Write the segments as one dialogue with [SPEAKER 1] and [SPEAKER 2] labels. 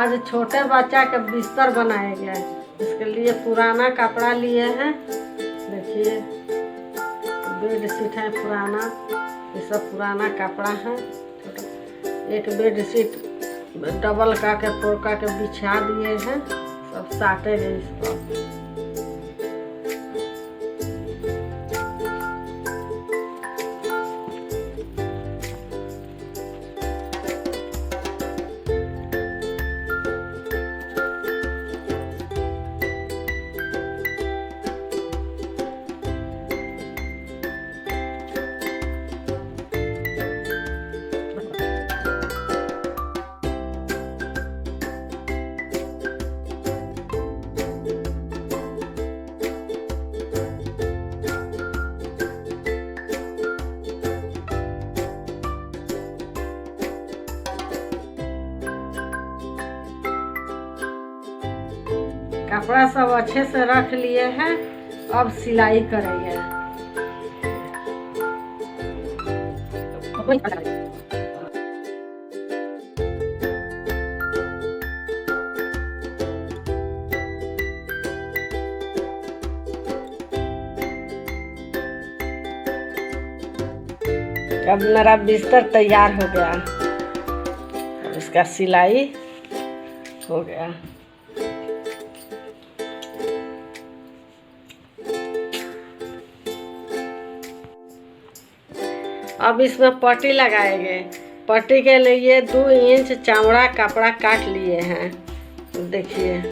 [SPEAKER 1] आज छोटे बच्चा का बिस्तर बनाया गया है। इसके लिए पुराना कपड़ा लिए हैं। देखिए बेड शीट है पुराना, ये सब पुराना कपड़ा है। एक बेड शीट डबल का के फोड़ का के बिछा दिए हैं, सब साटे हैं इस पर। कपड़ा सब अच्छे से रख लिए हैं, अब सिलाई करेंगे। अब मेरा बिस्तर तैयार हो गया, अब इसका सिलाई हो गया। अब इसमें पट्टी लगाएंगे। पट्टी के लिए 2 इंच चौड़ा कपड़ा काट लिए हैं। देखिए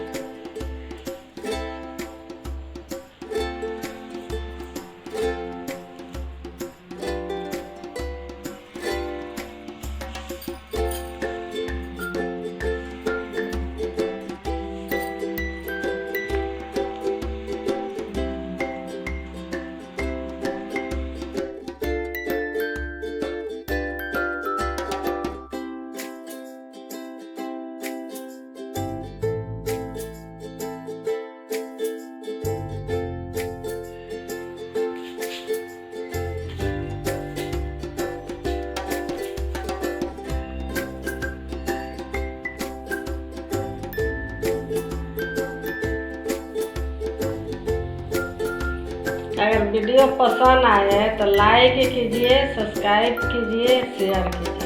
[SPEAKER 1] अगर वीडियो पसंद आए तो लाइक कीजिए, सब्सक्राइब कीजिए, शेयर कीजिए।